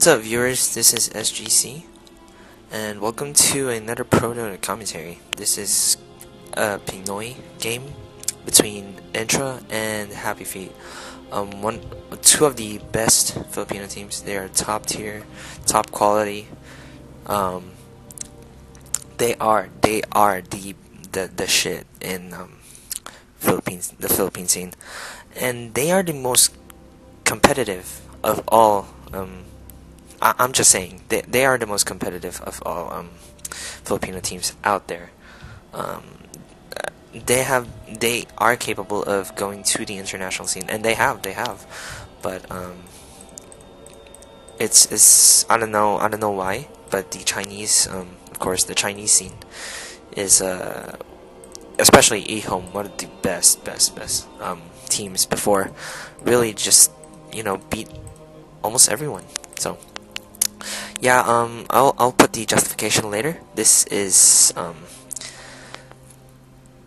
What's up, viewers? This is SGC, and welcome to another proto commentary. This is a Pinoy game between Intra and Happyfeet. Two of the best Filipino teams. They are top tier, top quality. Um, they are the shit in the Philippine scene, and they are the most competitive of all. I'm just saying they are the most competitive of all Filipino teams out there. Um, they are capable of going to the international scene, and they have, but it's I don't know why, but the Chinese, of course, the Chinese scene is especially eHome, one of the best teams before, really just beat almost everyone. So. Yeah, I'll put the justification later. This is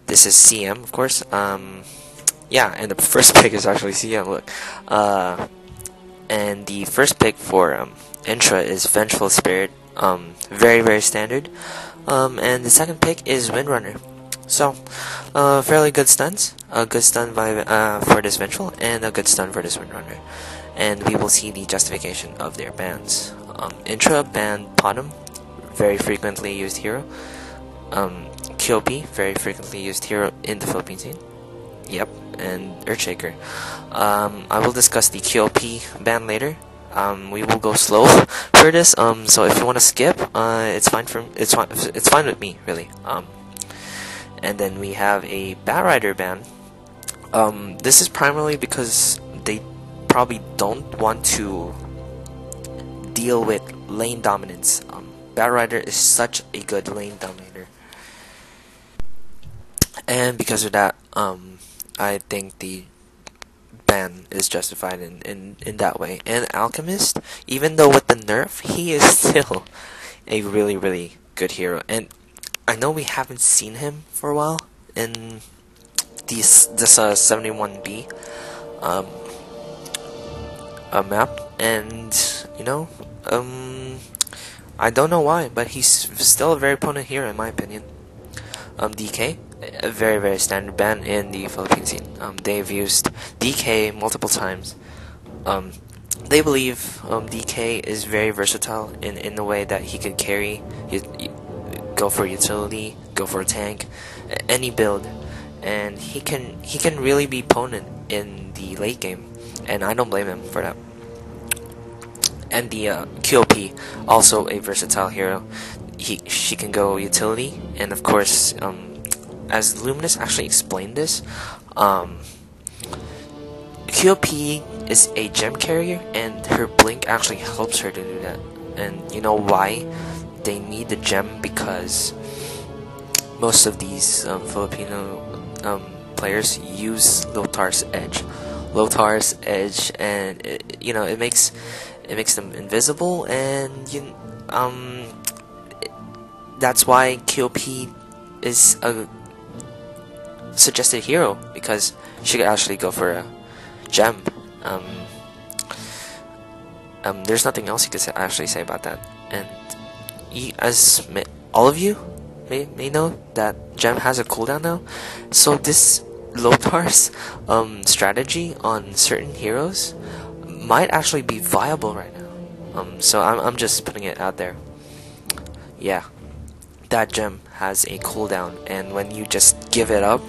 CM, of course. Yeah, and the first pick is actually CM. Look, and the first pick for Intra is Vengeful Spirit. Very standard. And the second pick is Windrunner. So, fairly good stuns. A good stun for this Vengeful, and a good stun for this Windrunner. And we will see the justification of their bans. Intra banned Potom, very frequently used hero. QOP, very frequently used hero in the Philippine scene. Yep, and Earthshaker. I will discuss the QOP ban later. We will go slow for this. So if you want to skip, it's fine with me, really. And then we have a Batrider ban. This is primarily because they probably don't want to deal with lane dominance. Batrider is such a good lane dominator, and because of that, I think the ban is justified in that way. And Alchemist, even though with the nerf, he is still a really good hero. And I know we haven't seen him for a while in this 71B map, and I don't know why, but he's still a very potent hero in my opinion. DK, a very standard ban in the Philippine scene. They've used DK multiple times. They believe DK is very versatile in the way that he could carry, go for utility, go for a tank, any build, and he can really be potent in the late game, and I don't blame him for that. And the QOP, also a versatile hero. She can go utility, and of course, as Luminous actually explained this, QOP is a gem carrier, and her blink actually helps her to do that. And you know why they need the gem? Because most of these Filipino players use Lotar's edge, and it makes them invisible, and that's why QOP is a suggested hero, because she could actually go for a gem. There's nothing else you could actually say about that. And all of you may know that gem has a cooldown now, so this Lotar's strategy on certain heroes might actually be viable right now. So I'm just putting it out there. Yeah, that gem has a cooldown, and when you just give it up,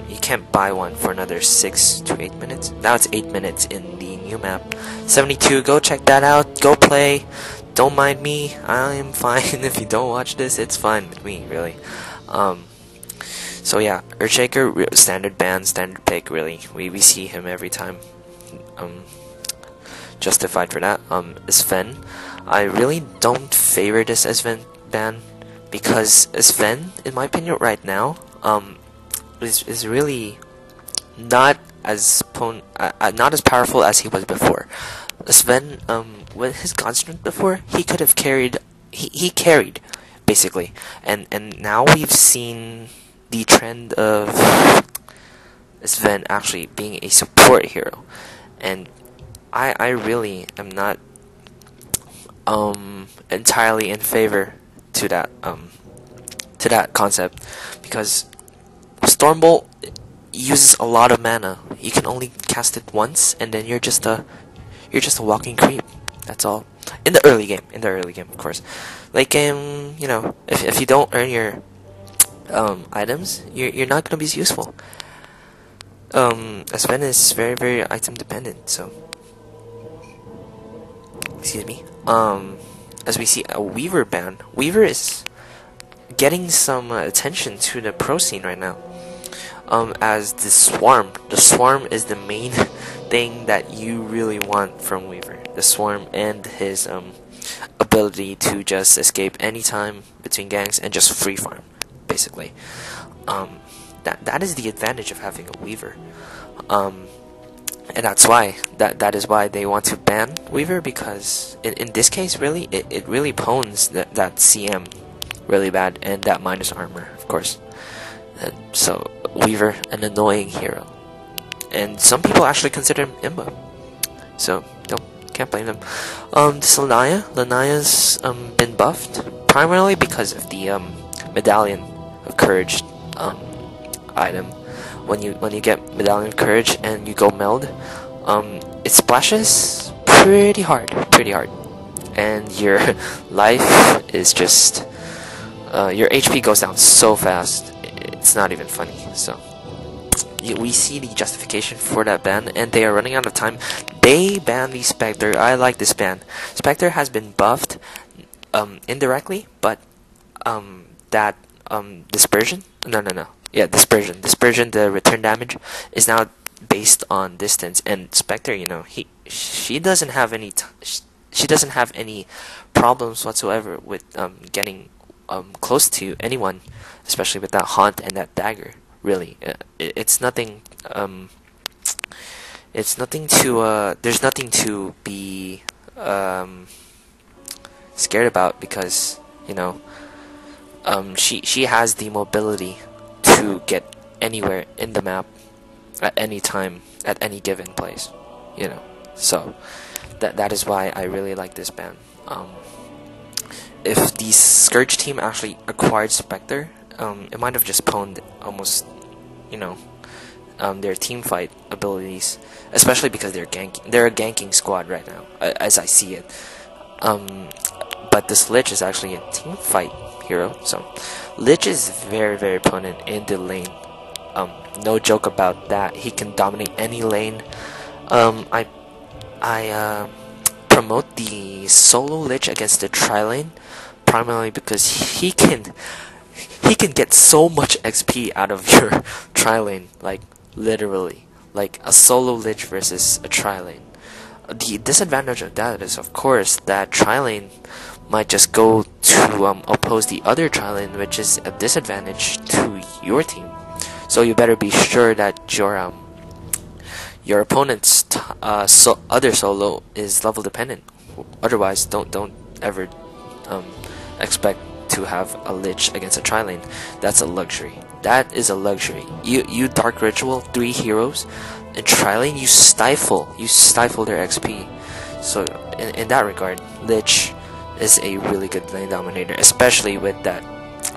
you can't buy one for another 6 to 8 minutes. Now it's 8 minutes in the new map. 72, go check that out. Go play. Don't mind me. I am fine. If you don't watch this, it's fine with me, really. So yeah, Earthshaker, standard ban, standard pick, really. We see him every time. Justified for that. Sven, I really don't favor this Sven ban, because Sven, in my opinion, right now, is really not as powerful as he was before. Sven, with his God Strength before, he could have carried. He carried, basically, and now we've seen the trend of Sven actually being a support hero, and I really am not entirely in favor to that concept, because Stormbolt uses a lot of mana. You can only cast it once, and then you're just a walking creep. That's all. In the early game, of course. Late game, you know, if you don't earn your items, you're not gonna be useful. Sven is very, very item dependent, so excuse me. As we see a Weaver ban. Weaver is getting some attention to the pro scene right now. As the Swarm is the main thing that you really want from Weaver. The Swarm and his ability to just escape anytime between gangs and just free farm, basically. That is the advantage of having a Weaver. And that's why that is why they want to ban Weaver, because in this case, really, it really pwns that CM really bad, and that minus armor, of course. And so Weaver, an annoying hero, and some people actually consider him Imba. So can't blame them. This Lanaya's been buffed primarily because of the Medallion of Courage item. When you get Medallion of Courage and you go meld, it splashes pretty hard, and your life is just your HP goes down so fast. It's not even funny. So we see the justification for that ban, and they are running out of time. They banned the Spectre. I like this ban. Spectre has been buffed indirectly, but that dispersion. No. Yeah, dispersion. The return damage is now based on distance, and Spectre, you know, she doesn't have any problems whatsoever with getting close to anyone, especially with that haunt and that dagger. Really, it's nothing. It's nothing to. There's nothing to be scared about, because you know, she has the mobility to get anywhere in the map at any time, at any given place, you know. So that is why I really like this ban. If the Scourge team actually acquired Spectre, it might have just pwned almost, you know, their team fight abilities, especially because they're a ganking squad right now, as I see it. But this Lich is actually a team fight hero, so Lich is very, very potent in the lane. No joke about that. He can dominate any lane. I promote the solo Lich against the tri-lane, primarily because he can get so much XP out of your tri-lane, like literally, like a solo Lich versus a tri-lane. The disadvantage of that is, of course, that tri-lane might just go to oppose the other tri-lane, which is a disadvantage to your team. So you better be sure that your opponent's other solo is level dependent. Otherwise, don't ever expect to have a Lich against a tri-lane. That's a luxury. That is a luxury. You Dark Ritual 3 heroes in tri-lane, you stifle their XP. So in that regard, Lich is a really good lane dominator, especially with that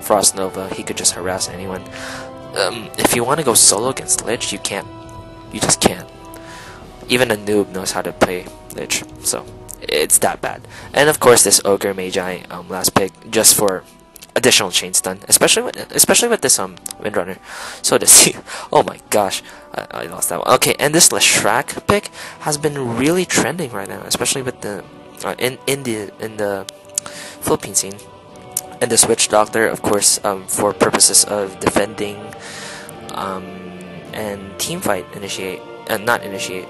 Frost Nova. He could just harass anyone. If you want to go solo against Lich, you can't. You just can't. Even a noob knows how to play Lich, so it's that bad. And of course, this Ogre Magi last pick, just for additional chain stun, especially with this Windrunner. So this, oh my gosh, I lost that one. Okay, and this Leshrac pick has been really trending right now, especially with the in the Philippine scene. And this Witch Doctor, of course, for purposes of defending and team fight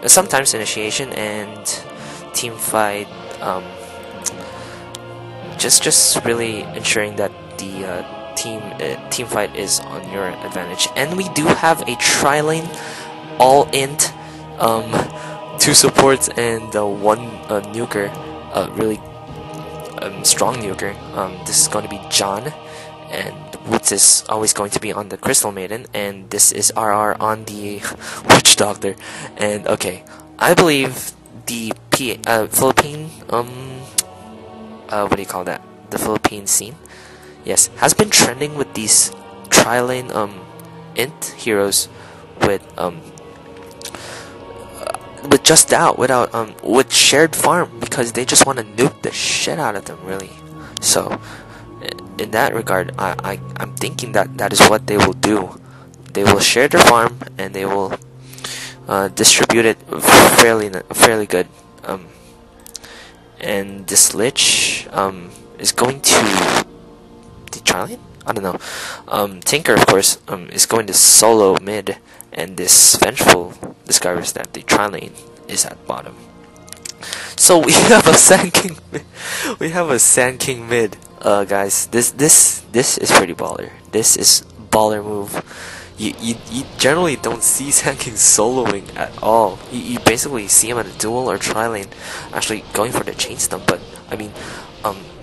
sometimes initiation and team fight, just really ensuring that the team fight is on your advantage. And we do have a tri-lane all-int, 2 supports and 1 nuker, really strong nuker. This is going to be John, and Woods is always going to be on the Crystal Maiden, and this is RR on the Witch Doctor. And okay, I believe the Philippine what do you call that? The Philippine scene. Yes, has been trending with these tri-lane int heroes with just out without with shared farm, because they just want to nuke the shit out of them, really. So in that regard, I'm thinking that is what they will do. They will share their farm and they will distribute it fairly good. And this Lich is going to the Trillion? I don't know. Tinker, of course, is going to solo mid, and this Vengeful discovers that the Trillion is at bottom. So we have a Sand King. We have a Sand King mid, guys. This is pretty baller. This is baller move. You generally don't see Sand King soloing at all. You basically see him at a duel or tri-lane, actually going for the chain stun. But I mean,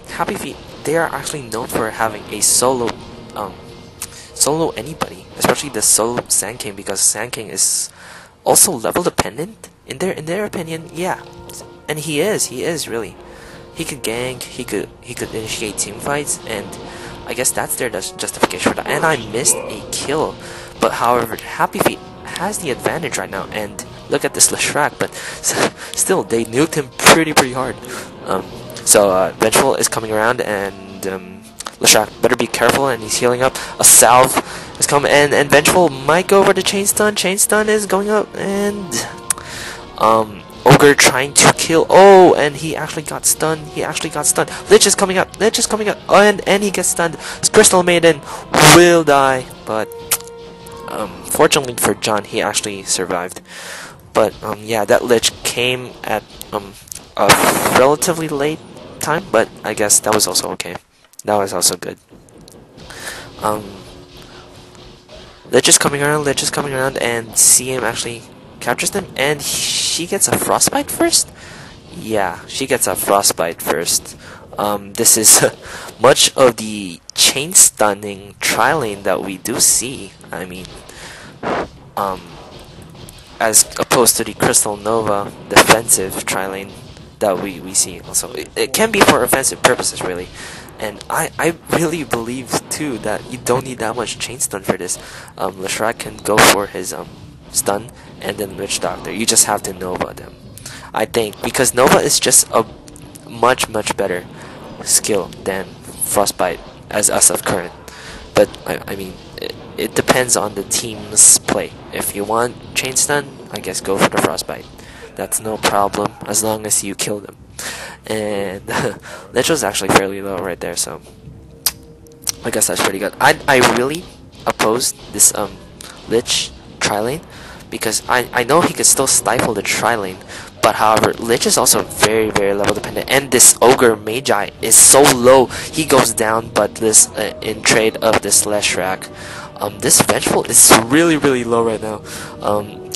Happyfeet, they are actually known for having a solo anybody, especially the solo Sand King, because Sand King is also level dependent in their opinion. Yeah, and he is really. He could gank, he could initiate team fights, and I guess that's their justification for that. And I missed a kill, but however, Happyfeet has the advantage right now. And look at this Leshrac, but still they nuked him pretty hard. So Vengeful is coming around, and Leshrac better be careful, and he's healing up. A salve is coming, and Vengeful might go over the chain stun. Chain stun is going up, and Ogre trying to kill. Oh, and he actually got stunned. Lich is coming up. Oh, and he gets stunned. Crystal Maiden will die, but fortunately for John, he actually survived. But yeah, that Lich came at a relatively late time, but I guess that was also okay. That was also good. Lich is coming around, and CM actually captures them, and she gets a frostbite first? Yeah, she gets a frostbite first. This is much of the chain stunning tri-lane that we do see. I mean, as opposed to the Crystal Nova defensive tri-lane that we see also. It can be for offensive purposes, really. And I really believe too that you don't need that much chain stun for this. Leshrac can go for his stun and then Witch Doctor. You just have to Nova them, I think, because Nova is just a much better skill than Frostbite as of current. But I mean, it depends on the team's play. If you want chain stun, I guess go for the Frostbite. That's no problem as long as you kill them. And Lich was actually fairly low right there, so I guess that's pretty good. I really opposed this Lich tri-lane, because I know he could still stifle the tri-lane, but however, Lich is also very level dependent, and this Ogre Magi is so low, he goes down. But this in trade of this Leshrac, this Vengeful is really low right now.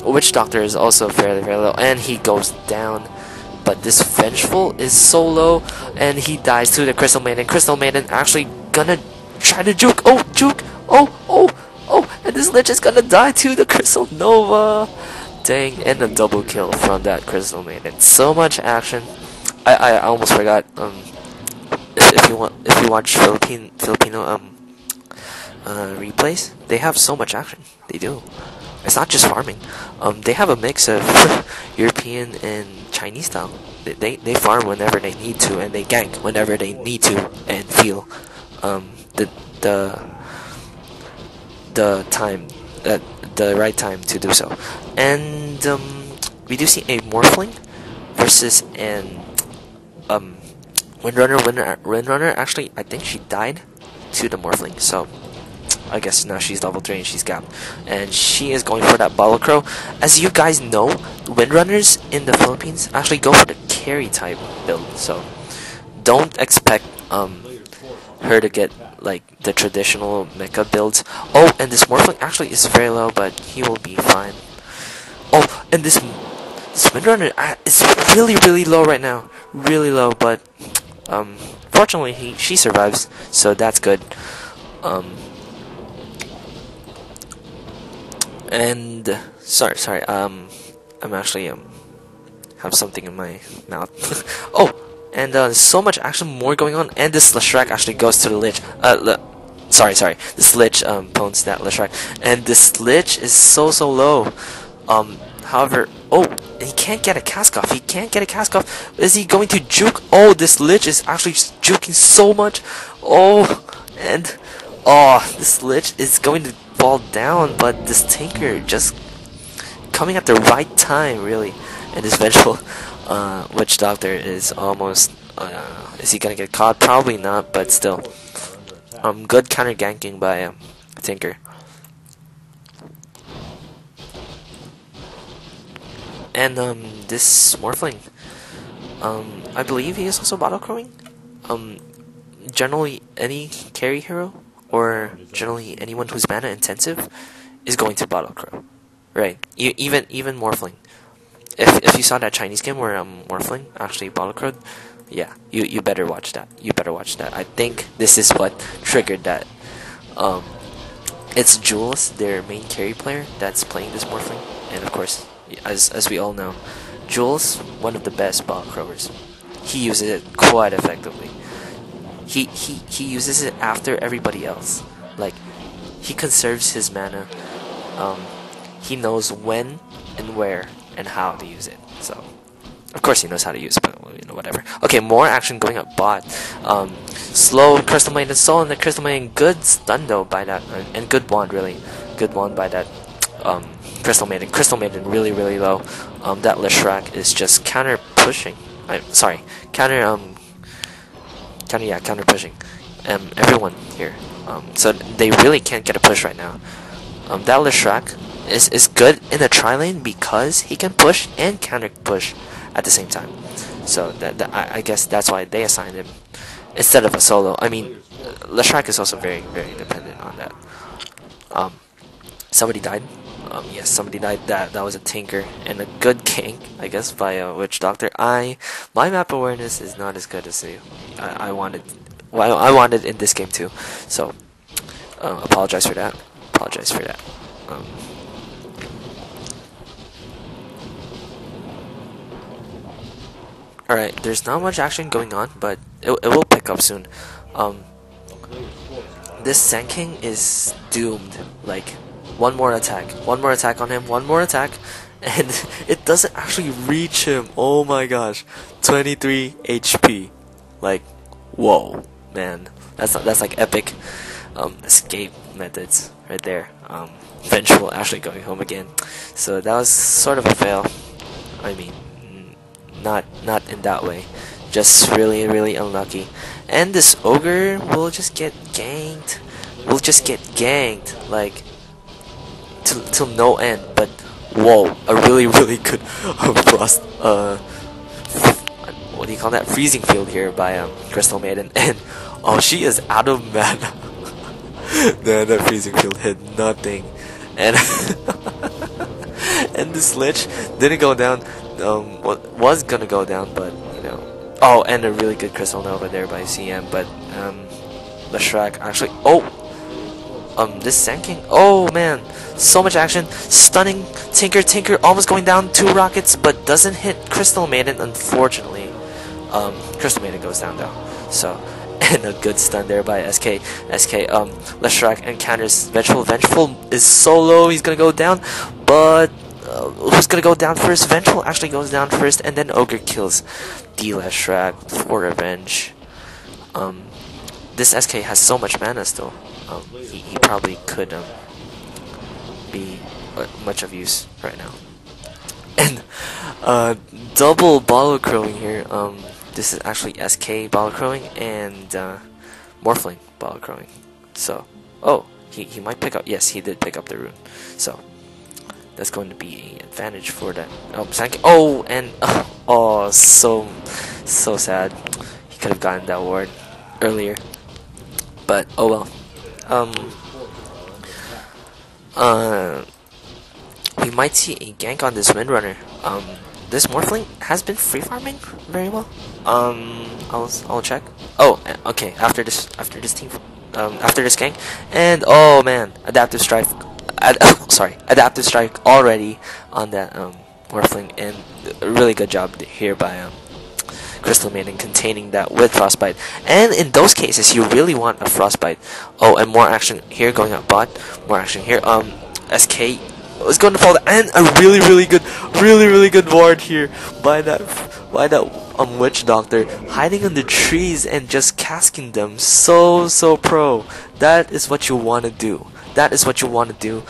Witch Doctor is also fairly low, and he goes down. But this Vengeful is so low, and he dies to the Crystal Maiden. Crystal Maiden actually gonna try to juke. Oh, juke! Oh! And this Lich is gonna die to the Crystal Nova. Dang, and a double kill from that Crystal Maiden. So much action. I almost forgot. If you watch Filipino replays, they have so much action. They do. It's not just farming. They have a mix of European and Chinese style. They farm whenever they need to, and they gank whenever they need to, and feel the right time to do so. And we do see a Morphling versus an Windrunner. Actually, I think she died to the Morphling, so I guess now she's level 3 and she's gapped. And she is going for that Balacro. As you guys know, Windrunners in the Philippines actually go for the carry type build, so don't expect her to get like the traditional mecha builds. Oh, and this Morphling actually is very low, but he will be fine. Oh, and this Windrunner is really low right now. Really low, but fortunately she survives, so that's good. And sorry, I'm actually have something in my mouth. Oh, and so much action more going on, and this Leshrac actually goes to the Lich. Sorry, this Lich pwns that Leshrac, and this Lich is so low. However, oh, he can't get a cask off. He can't get a cask off. Is he going to juke? Oh, this Lich is actually juking so much. Oh, and this Lich is going to fall down, but this Tinker just coming at the right time, really. And this vengeful Witch Doctor is almost. Is he gonna get caught? Probably not, but still. Good counter ganking by Tinker. And this Morphling, I believe he is also bottle crowing. Generally any carry hero or generally anyone who's mana intensive is going to bottle crow, right? Even Morphling. If you saw that Chinese game where Morphling actually bottle crowed, yeah, you better watch that. You better watch that. I think this is what triggered that. It's Jules, their main carry player, that's playing this Morphling, and of course, as we all know, Jules, one of the best bottle crowers. He uses it quite effectively. He uses it after everybody else. Like, he conserves his mana. He knows when and where and how to use it. So, of course he knows how to use it, but whatever. Okay, more action going up bot. Slow Crystal Maiden Soul, and the Crystal Maiden good stun though by that, and good wand really. Good wand by that Crystal Maiden. Crystal Maiden really low. That Leshrac is just counter pushing. Counter pushing everyone here. So they really can't get a push right now. That Leshrac is good in the tri lane because he can push and counter push at the same time. So I guess that's why they assigned him instead of a solo. I mean, Leshrac is also very dependent on that. Somebody died. Yes, somebody died. That was a Tinker and a good gank, I guess, by a Witch Doctor. My map awareness is not as good as you. I wanted in this game too. So apologize for that. Alright, there's not much action going on, but it will pick up soon. This Sand King is doomed. Like, one more attack on him, and it doesn't actually reach him. Oh my gosh, 23 HP. Like, whoa, man, that's like epic escape methods right there. Vengeful actually going home again. So that was sort of a fail. I mean, not in that way, just really unlucky. And this ogre will just get ganked. Like till no end. But whoa, a really good frost. What do you call that? Freezing field here by Crystal Maiden, and she is out of mana. That freezing field hit nothing, and and this Lich didn't go down. Was gonna go down, but and a really good Crystal Nova there by CM, but Leshrac actually. This Sand King. Oh man, so much action. Stunning Tinker almost going down 2 rockets, but doesn't hit Crystal Maiden, unfortunately. Crystal Maiden goes down though. So, and a good stun there by SK. Leshrac encounters Vengeful. Vengeful is so low, he's gonna go down, but who's gonna go down first? Vengeful actually goes down first, and then Ogre kills the Leshrac for revenge. This SK has so much mana still. He probably could be much of use right now. And double bottle crowing here. This is actually SK bottle crowing and Morphling bottle crowing. So, he might pick up. Yes, he did pick up the rune. So that's going to be an advantage for that. So sad. He could have gotten that ward earlier, but oh well. We might see a gank on this Windrunner. This Morphling has been free farming very well. I'll check. Okay. After this gank, and oh man, adaptive strike. Adaptive strike already on that Morphling, and a really good job here by Crystal Maiden containing that with Frostbite. And in those cases, you really want a Frostbite. Oh, and more action here going up bot. More action here. SK is going to fall down, and a really good ward here by that Witch Doctor hiding in the trees and just casting them. So pro. That is what you want to do. That is what you want to do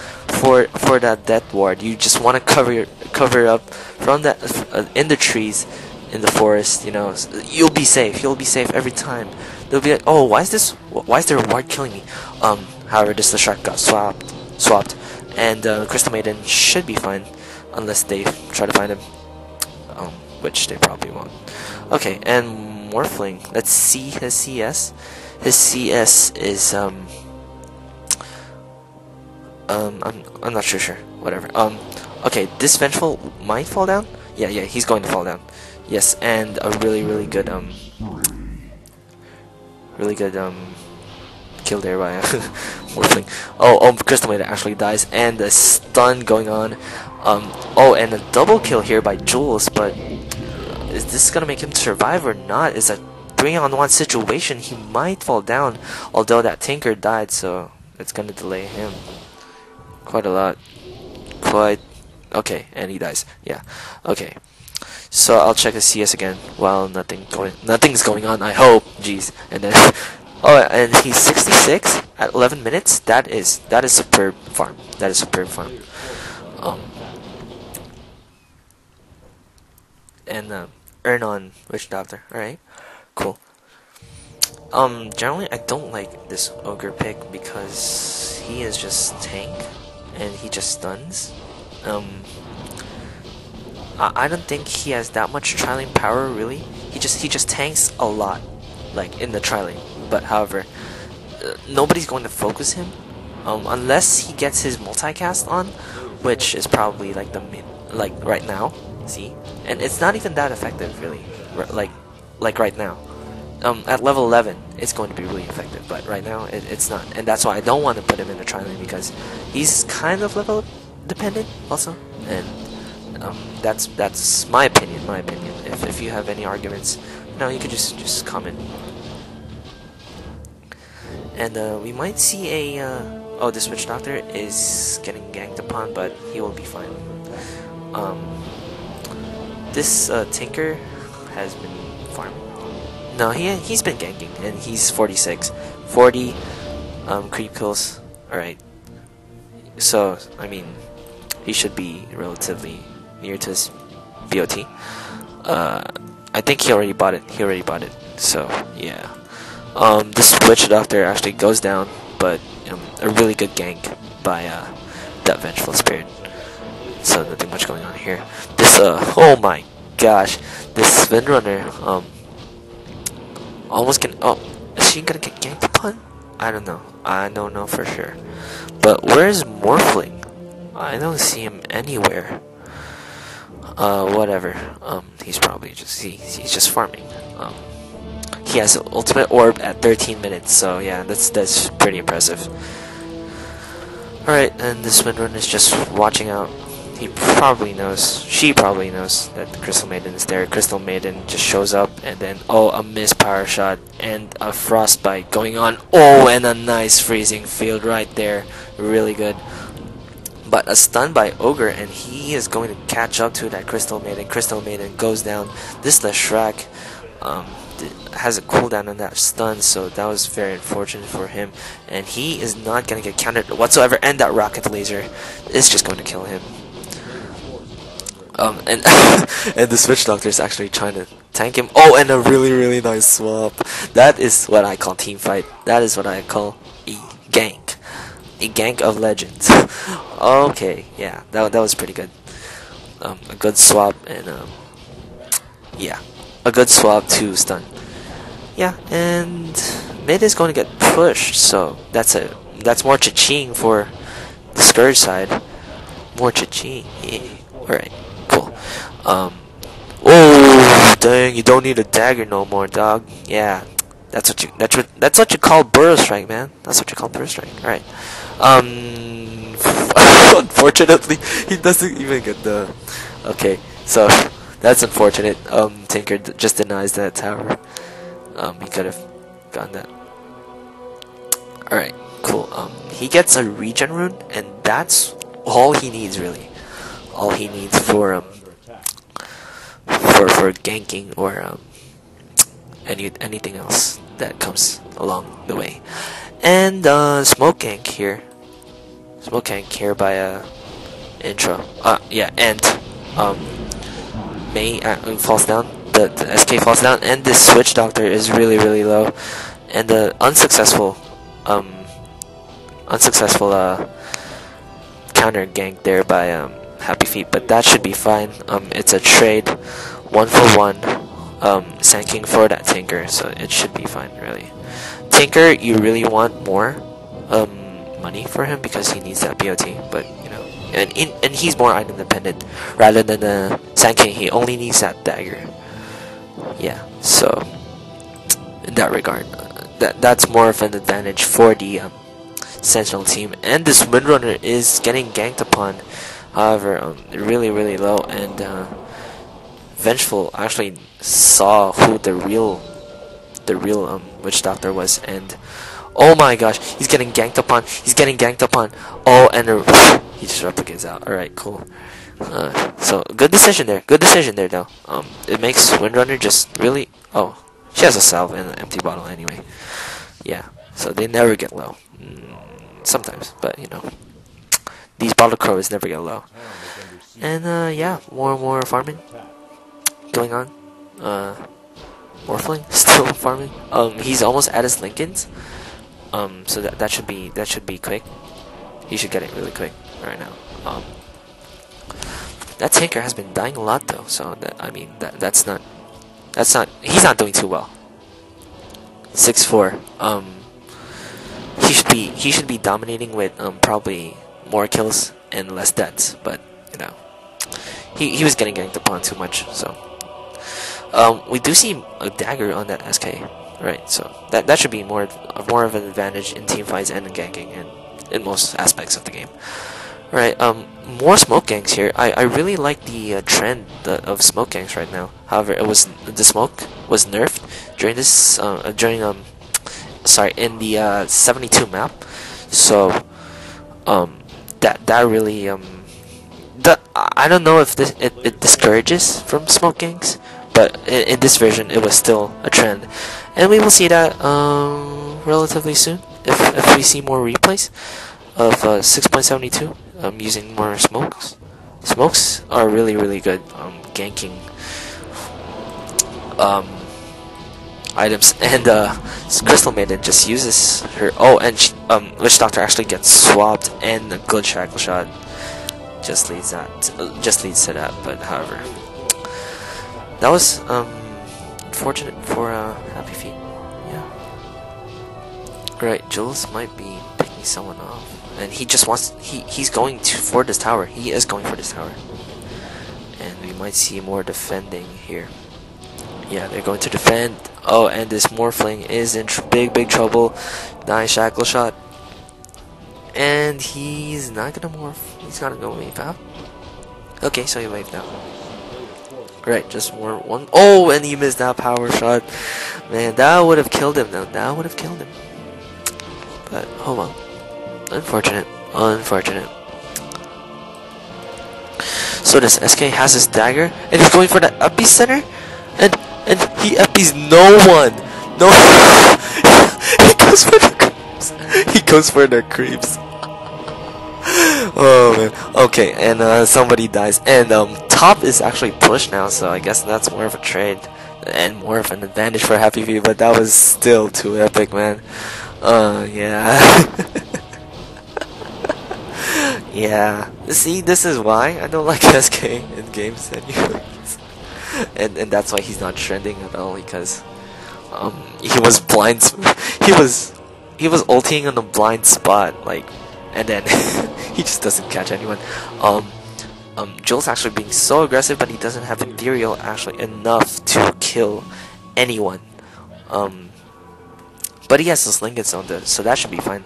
for that death ward. You just want to cover up from that in the trees, in the forest. You know, you'll be safe. You'll be safe every time. They'll be like, oh, why is there a ward killing me? However, this the shark got swapped, and Crystal Maiden should be fine unless they try to find him, which they probably won't. Okay, and Morphling. Let's see his CS. His CS is I'm not sure. Whatever. Okay, this Vengeful might fall down. Yeah, he's going to fall down. Yes, and a really good kill there by Morphling. Oh, Crystal Maiden actually dies, and the stun going on. Oh, and a double kill here by Jules, but is this gonna make him survive or not? It's a 3-on-1 situation. He might fall down, although that Tinker died, so it's gonna delay him quite a lot. Okay, and he dies. Yeah. Okay. So I'll check his CS again. Well, nothing's going on. I hope. Jeez. And then oh, and he's 66 at 11 minutes. That is superb farm. That is superb farm. And earn on Witch Doctor. All right. Cool. Generally I don't like this ogre pick because he is just tank and he just stuns. I don't think he has that much trialing power really. He just tanks a lot, like in the trialing. But however, nobody's going to focus him unless he gets his multicast on, which is probably like right now. See, and it's not even that effective really. Like right now. At level 11, it's going to be really effective, but right now it's not, and that's why I don't want to put him in the trialing because he's kind of level dependent also, and that's my opinion. If you have any arguments, you could just comment. And we might see a oh, this Witch Doctor is getting ganked upon, but he will be fine. This Tinker has been farming. No, he's been ganking, and he's 46, 40 creep kills. All right, so I mean, he should be relatively near to his BOT. I think he already bought it. So yeah, this Witch Doctor actually goes down, but a really good gank by that Vengeful Spirit. So nothing much going on here. This oh my gosh, this Windrunner almost can. Oh, is she gonna get ganked upon? I don't know. I don't know for sure. But where's Morphling? I don't see him anywhere. Whatever. He's probably he's just farming. He has an ultimate orb at 13 minutes, so yeah, that's pretty impressive. Alright, and this Windrunner is just watching out. She probably knows that the Crystal Maiden is there. Crystal Maiden just shows up, and then a missed power shot and a frostbite going on. Oh, and a nice freezing field right there, really good. But a stun by Ogre, and he is going to catch up to that Crystal Maiden. Crystal Maiden goes down. This Leshrac has a cooldown on that stun, so that was very unfortunate for him. And he is not going to get countered whatsoever, and that rocket laser is just going to kill him. And the Switch Doctor is actually trying to tank him. Oh, and a really nice swap. That is what I call team fight. That is what I call a gank. A gank of legends. Okay, yeah, that was pretty good. A good swap, and yeah, a good swap to stun. Yeah, and mid is going to get pushed, so that's more cha-ching for the Scourge side. More cha-ching. Yeah. Alright, cool. Oh dang, you don't need a dagger no more, dog. Yeah. That's what you call Burrow Strike, man. That's what you call Burrow Strike. Alright. Unfortunately, he doesn't even get the. Okay, so That's unfortunate. Tinker just denies that tower. He could have gotten that. Alright, cool. He gets a regen rune, and that's all he needs, really. All he needs for ganking or anything else that comes along the way. And smoke gank here. Smoke gank here by Intra. Yeah, and May falls down. The SK falls down, and this switch doctor is really low, and the unsuccessful counter gank there by Happyfeet, but that should be fine. It's a trade, 1-for-1, Sand King for that Tinker, so it should be fine, really. Tinker, you really want more money for him because he needs that BOT, but you know, and he's more item dependent rather than the Sand King. He only needs that dagger. Yeah, so in that regard, that's more of an advantage for the Sentinel team. And this Windrunner is getting ganked upon, however, really low, and Vengeful actually saw who the real Witch Doctor was, and oh my gosh, he's getting ganked upon. Oh, and he just replicates out. Alright, cool. So good decision there. Though. It makes Windrunner just really. Oh, she has a salve and an empty bottle anyway. Yeah, so they never get low. Sometimes, but you know, these bottle crows never get low. And yeah, more farming going on. Morphling still farming. He's almost at his Lincolns. So that should be quick. He should get it really quick right now. That Tinker has been dying a lot though, so that's not he's not doing too well. 6-4. He should be dominating with probably more kills and less deaths, but you know, he was getting ganked upon too much. So we do see a dagger on that SK, right? So that should be more of an advantage in team fights and in ganking and in most aspects of the game. Right, more smoke ganks here. I really like the trend of smoke ganks right now. However, the smoke was nerfed during this in the 72 map. So that really I don't know if it discourages from smoke ganks, but in this version it was still a trend, and we will see that relatively soon if we see more replays of 6.72. Using more smokes. Smokes are really good ganking items, and Crystal Maiden just uses her. Oh, and Witch Doctor actually gets swapped, and a good shackle shot just leads to that. But however, that was unfortunate for Happyfeet. Yeah. Right, Jules might be picking someone off. And he just wants he's going for this tower. He is going for this tower, and we might see more defending here. Yeah, they're going to defend. Oh, and this Morphling is in big trouble. Nice shackle shot, and he's not gonna morph. He's gonna go wave out. Okay, so he waved out. Right, just more one. Oh, and he missed that power shot. Man, that would have killed him. Though that would have killed him. But oh well. Unfortunate. So this SK has his dagger, and he's going for the epicenter, and he epis no one. No, he goes for the creeps. Oh man. Okay, and somebody dies, and top is actually pushed now, so I guess that's more of a trade and more of an advantage for Happyfeet, but that was still too epic, man. Yeah. Yeah, see, this is why I don't like SK in games anyways. and that's why he's not trending at all, because he was blind. He was ulting on a blind spot, like, and then he just doesn't catch anyone. Joel's actually being so aggressive, but he doesn't have Ethereal actually enough to kill anyone. But he has those Lincolns on the, so that should be fine.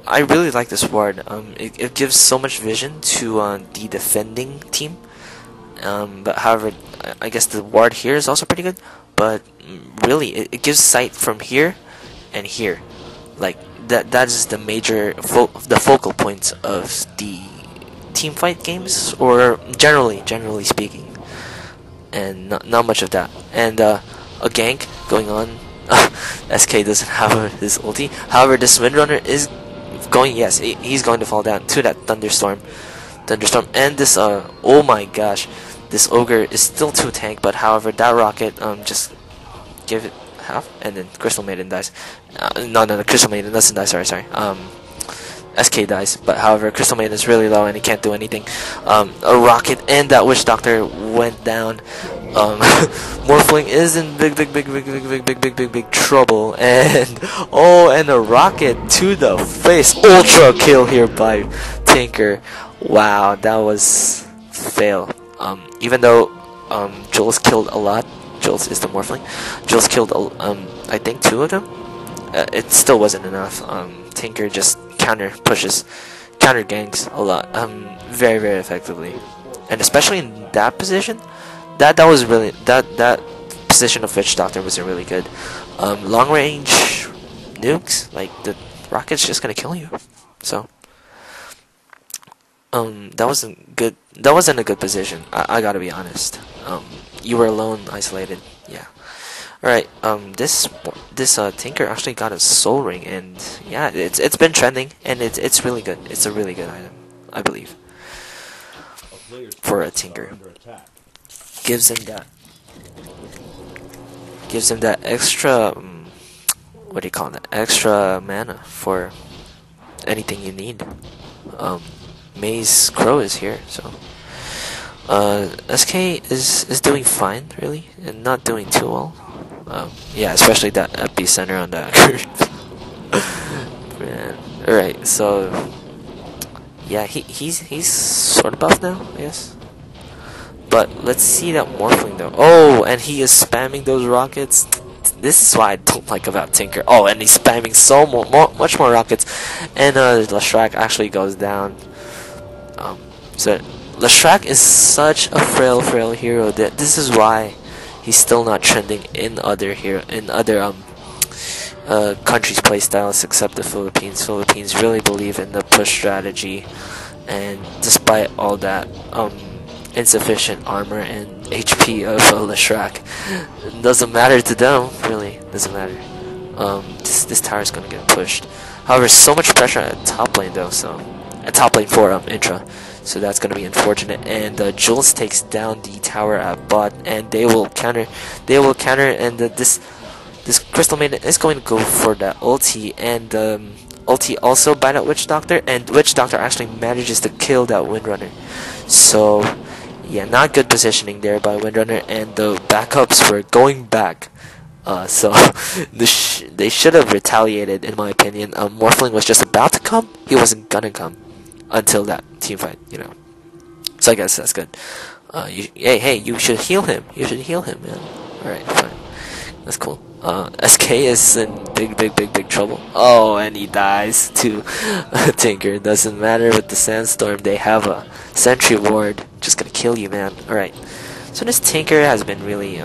I really like this ward. It gives so much vision to the defending team. But however, I guess the ward here is also pretty good. But really, it gives sight from here and here. Like that is the major the focal points of the team fight games, or generally speaking, and not much of that. And a gank going on. SK doesn't have his ulti. However, this Windrunner is going. Yes, he's going to fall down to that thunderstorm. And this oh my gosh, this ogre is still 2 tank. But however, that rocket just give it half, and then Crystal Maiden dies. No, Crystal Maiden doesn't die. Sorry. SK dies, but however, Crystal Maiden is really low and he can't do anything. A rocket and that Witch Doctor went down. Morphling is in big trouble, and and a rocket to the face. Ultra kill here by Tinker. Wow, that was fail. Even though Jules killed a lot. Jules is the Morphling. Jules killed I think 2 of them. It still wasn't enough. Tinker just counter ganks a lot, very effectively, and especially in that position, that was really that position of Witch Doctor was really good. Long range nukes, like the rocket's just gonna kill you. So that wasn't good. That wasn't a good position. I gotta be honest. You were alone, isolated. Yeah. Alright, this Tinker actually got a soul ring, and yeah, it's been trending, and it's really good. It's a really good item, I believe, for a Tinker. Gives him that extra what do you call that? Extra mana for anything you need. Maze Crow is here, so SK is doing fine, really, and not doing too well. Yeah, especially that epicenter on that man. Alright, so yeah, he's sort of buff now, I guess. But let's see that Morphling though. Oh, and he is spamming those rockets. This is why I don't like about Tinker. Oh, and he's spamming much more rockets. And Leshrac actually goes down. So Leshrac is such a frail hero that this is why he's still not trending in other countries' playstyles except the Philippines. Philippines really believe in the push strategy, and despite all that insufficient armor and HP of Leshrac, it doesn't matter to them. Really, doesn't matter. This tower is gonna get pushed. However, so much pressure at top lane though. So at top lane for Intra. So that's going to be unfortunate. And Jules takes down the tower at bot, and they will counter. And this Crystal Maiden is going to go for that ulti, and ulti also by that Witch Doctor, and Witch Doctor actually manages to kill that Windrunner. So yeah, not good positioning there by Windrunner, and the backups were going back. So they should have retaliated, in my opinion. Morphling was just about to come; he wasn't gonna come until that team fight, you know. So I guess that's good. Hey, you should heal him. You should heal him, man. Alright, fine. That's cool. SK is in big trouble. Oh, and he dies to Tinker. Doesn't matter with the Sandstorm. They have a Sentry Ward. Just gonna kill you, man. Alright. So this Tinker has been really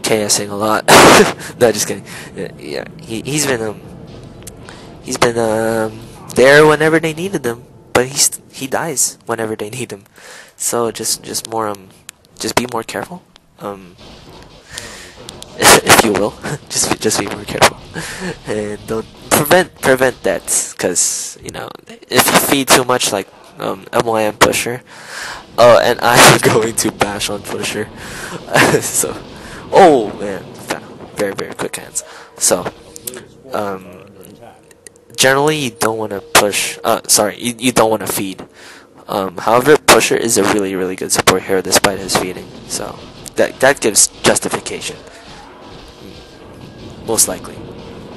KSing a lot. No, just kidding. Yeah, he's been there whenever they needed him, but he dies whenever they need him. So just be more careful, if you will. just be more careful, and don't prevent that, because you know, if you feed too much like MYM Pusher, and I'm going to bash on Pusher. So oh man, very quick hands. So generally, you don't want to push. You don't want to feed. However, Pusher is a really good support hero despite his feeding. So that gives justification. Most likely,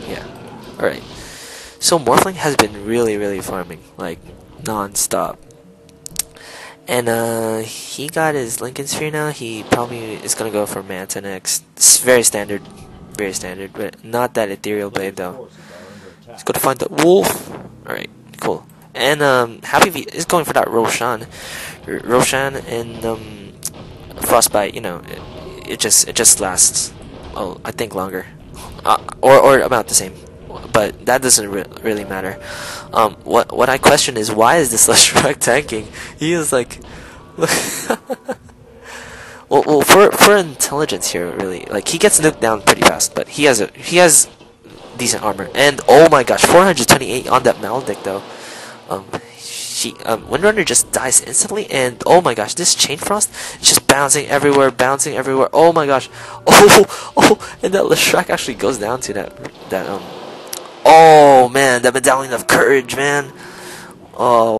yeah. All right. So Morphling has been really farming, like non-stop. And he got his Lincoln Sphere now. He probably is gonna go for Manta next. It's very standard, but not that Ethereal Blade though. Let's go to find the wolf. Alright, cool. And Happyfeet is going for that Roshan and Frostbite. You know, it just lasts. Oh, I think longer, or about the same. But that doesn't really matter. What I question is, why is this Leshrac tanking? He is like, well, for intelligence here, really, like he gets nuked down pretty fast, but he has decent armor. And oh my gosh, 428 on that Maledict though. Windrunner just dies instantly, and oh my gosh, this Chain Frost is just bouncing everywhere. Oh my gosh, and that Leshrac actually goes down to that. Oh man, that Medallion of Courage, man. Oh.